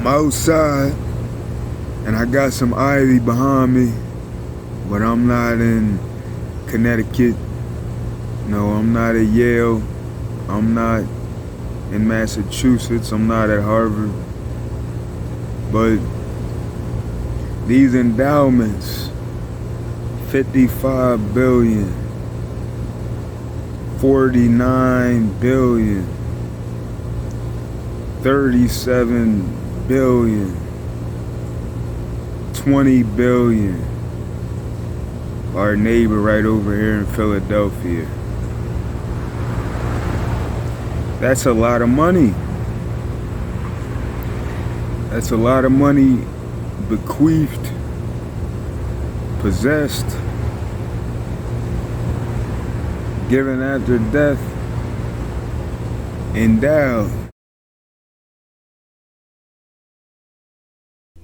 I'm outside and I got some ivy behind me, but I'm not in Connecticut. No, I'm not at Yale. I'm not in Massachusetts. I'm not at Harvard. But these endowments, 55 billion, 49 billion, 37 billion, 20 billion. Our neighbor right over here in Philadelphia. That's a lot of money. That's a lot of money bequeathed, possessed, given after death, endowed.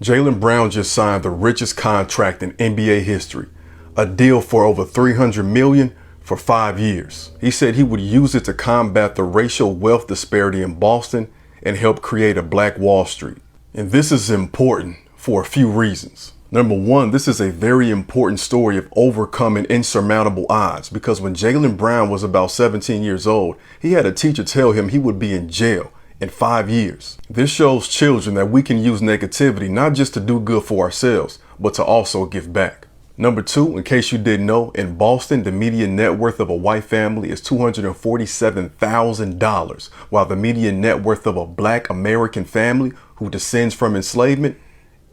Jaylen Brown just signed the richest contract in NBA history, a deal for over $300 million for 5 years. He said he would use it to combat the racial wealth disparity in Boston and help create a Black Wall Street. And this is important for a few reasons. Number one, this is a very important story of overcoming insurmountable odds, because when Jaylen Brown was about 17 years old, he had a teacher tell him he would be in jail in 5 years. This shows children that we can use negativity not just to do good for ourselves, but to also give back. Number two, in case you didn't know, in Boston, the median net worth of a white family is $247,000, while the median net worth of a Black American family who descends from enslavement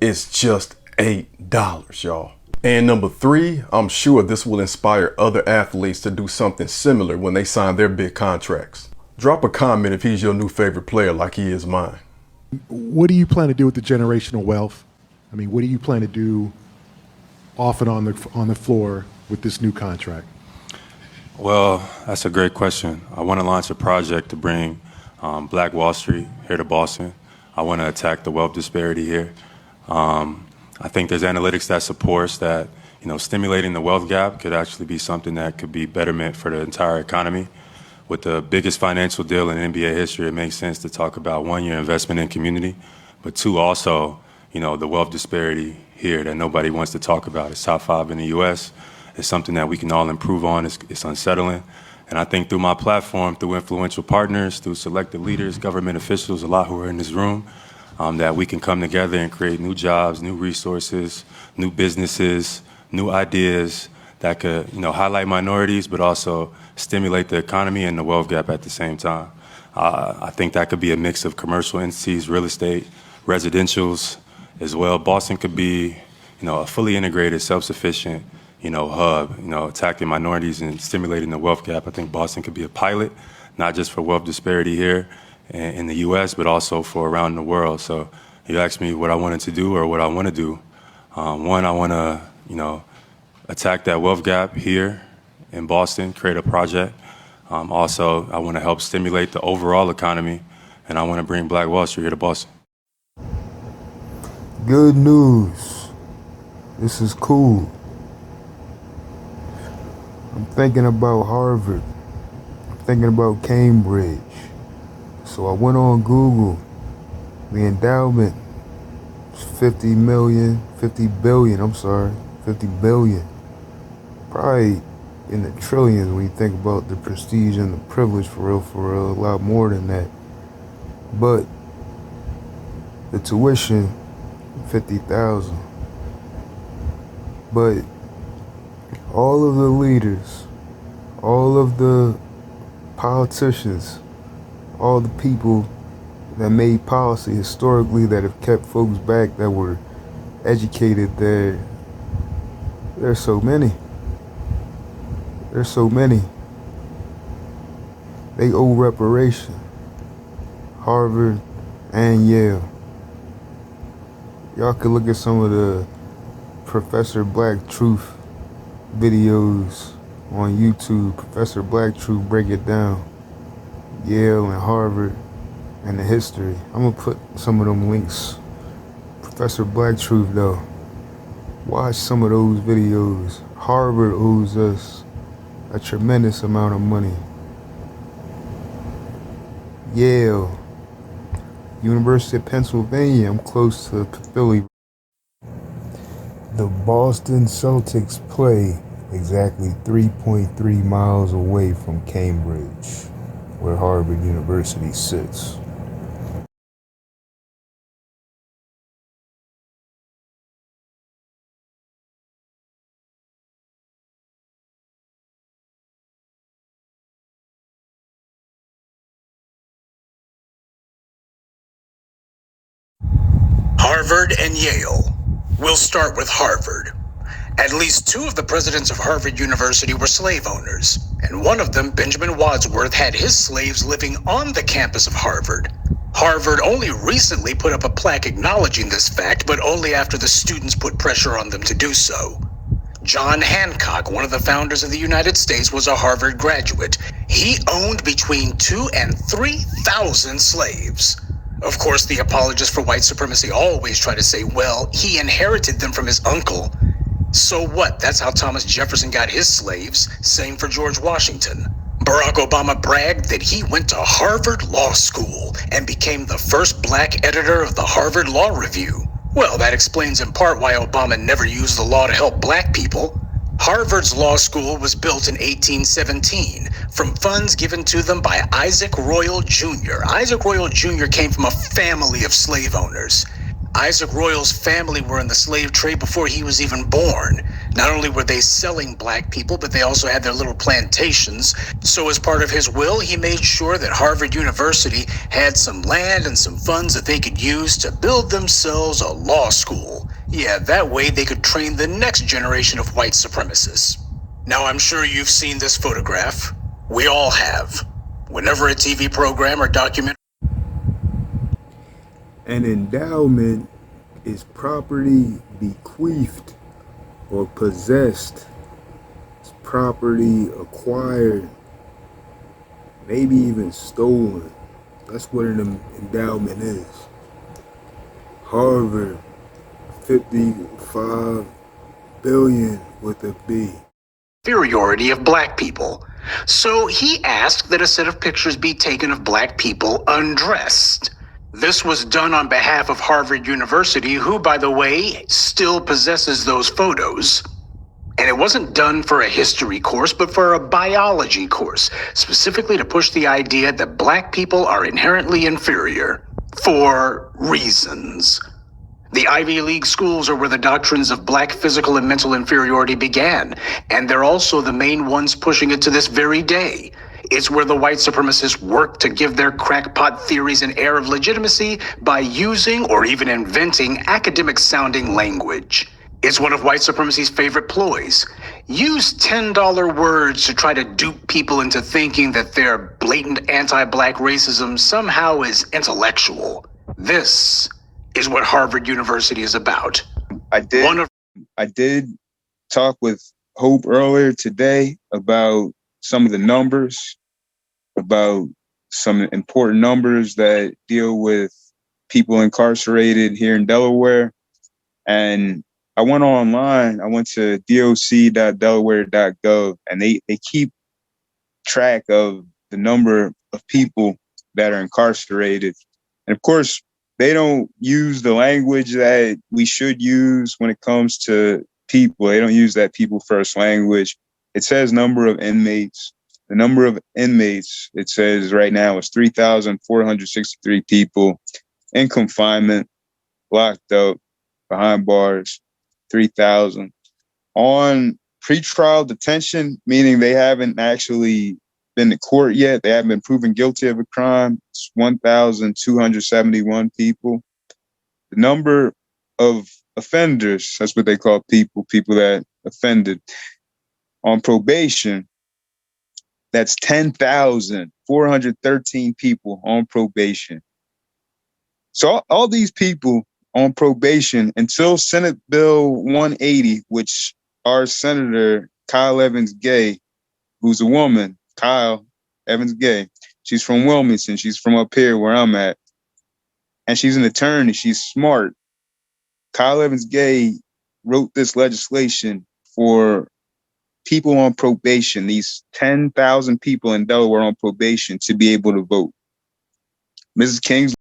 is just $8, y'all. And number three, I'm sure this will inspire other athletes to do something similar when they sign their big contracts. Drop a comment if he's your new favorite player like he is mine. What do you plan to do with the generational wealth? I mean, what do you plan to do off and on the floor with this new contract? Well, that's a great question. I want to launch a project to bring Black Wall Street here to Boston. I want to attack the wealth disparity here. I think there's analytics that supports that, stimulating the wealth gap could actually be something that could be betterment for the entire economy. With the biggest financial deal in NBA history, it makes sense to talk about one, your investment in community, but two, also, the wealth disparity here that nobody wants to talk about. It's top 5 in the US. It's something that we can all improve on. It's unsettling. And I think through my platform, through influential partners, through selected leaders, government officials, a lot who are in this room, that we can come together and create new jobs, new resources, new businesses, new ideas that could, highlight minorities, but also stimulate the economy and the wealth gap at the same time. I think that could be a mix of commercial entities, real estate, residentials as well. Boston could be, a fully integrated, self-sufficient, hub, attacking minorities and stimulating the wealth gap. I think Boston could be a pilot, not just for wealth disparity here in the US, but also for around the world. So you asked me what I wanted to do or what I want to do. One, I want to, attack that wealth gap here in Boston, create a project. Also, I want to help stimulate the overall economy, and I want to bring Black Wall Street here to Boston. Good news. This is cool. I'm thinking about Harvard. I'm thinking about Cambridge. So I went on Google. The endowment is 50 billion. 50 billion. Probably in the trillions when you think about the prestige and the privilege, for real, a lot more than that. But the tuition, 50,000. But all of the leaders, all of the politicians, all the people that made policy historically that have kept folks back, that were educated, there's so many. There's so many. They owe reparation. Harvard and Yale. Y'all could look at some of the Professor Black Truth videos on YouTube. Professor Black Truth break it down. Yale and Harvard and the history. I'm gonna put some of them links. Professor Black Truth though. Watch some of those videos. Harvard owes us a tremendous amount of money. Yale, University of Pennsylvania. I'm close to Philly. The Boston Celtics play exactly 3.3 miles away from Cambridge, where Harvard University sits. Harvard and Yale. We'll start with Harvard. At least two of the presidents of Harvard University were slave owners, and one of them, Benjamin Wadsworth, had his slaves living on the campus of Harvard. Harvard only recently put up a plaque acknowledging this fact, but only after the students put pressure on them to do so. John Hancock, one of the founders of the United States, was a Harvard graduate. He owned between 2,000 and 3,000 slaves. Of course, the apologists for white supremacy always try to say, well, he inherited them from his uncle. So what? That's how Thomas Jefferson got his slaves. Same for George Washington. Barack Obama bragged that he went to Harvard Law School and became the first black editor of the Harvard Law Review. Well, that explains in part why Obama never used the law to help black people. Harvard's law school was built in 1817 from funds given to them by Isaac Royall Jr. Isaac Royall Jr. came from a family of slave owners. Isaac Royall's family were in the slave trade before he was even born. Not only were they selling black people, but they also had their little plantations. So as part of his will, he made sure that Harvard University had some land and some funds that they could use to build themselves a law school. Yeah, that way they could train the next generation of white supremacists. Now, I'm sure you've seen this photograph. We all have. Whenever a TV program or documentary. An endowment is property bequeathed or possessed. It's property acquired, maybe even stolen. That's what an endowment is. Harvard, 55 billion with a B. Inferiority of black people. So he asked that a set of pictures be taken of black people undressed. This was done on behalf of Harvard University, who, by the way, still possesses those photos. And it wasn't done for a history course, but for a biology course, specifically to push the idea that black people are inherently inferior, for reasons. The Ivy League schools are where the doctrines of black physical and mental inferiority began, and they're also the main ones pushing it to this very day. It's where the white supremacists work to give their crackpot theories an air of legitimacy by using or even inventing academic-sounding language. It's one of white supremacy's favorite ploys. Use $10 words to try to dupe people into thinking that their blatant anti-black racism somehow is intellectual. This is what Harvard University is about. I did talk with Hope earlier today about some of the numbers, about some important numbers that deal with people incarcerated here in Delaware. And I went online, I went to doc.delaware.gov, and they keep track of the number of people that are incarcerated. And of course, they don't use the language that we should use when it comes to people. They don't use that people first language. It says number of inmates. The number of inmates, it says right now, is 3,463 people in confinement, locked up, behind bars, 3,000. On pretrial detention, meaning they haven't actually been to court yet, they haven't been proven guilty of a crime, it's 1,271 people. The number of offenders, that's what they call people that offended, on probation, that's 10,413 people on probation. So all these people on probation until Senate Bill 180, which our Senator Kyle Evans Gay, who's a woman, Kyle Evans Gay, she's from Wilmington, she's from up here where I'm at, and she's an attorney, she's smart. Kyle Evans Gay wrote this legislation for people on probation, these 10,000 people in Delaware on probation, to be able to vote. Mrs. King's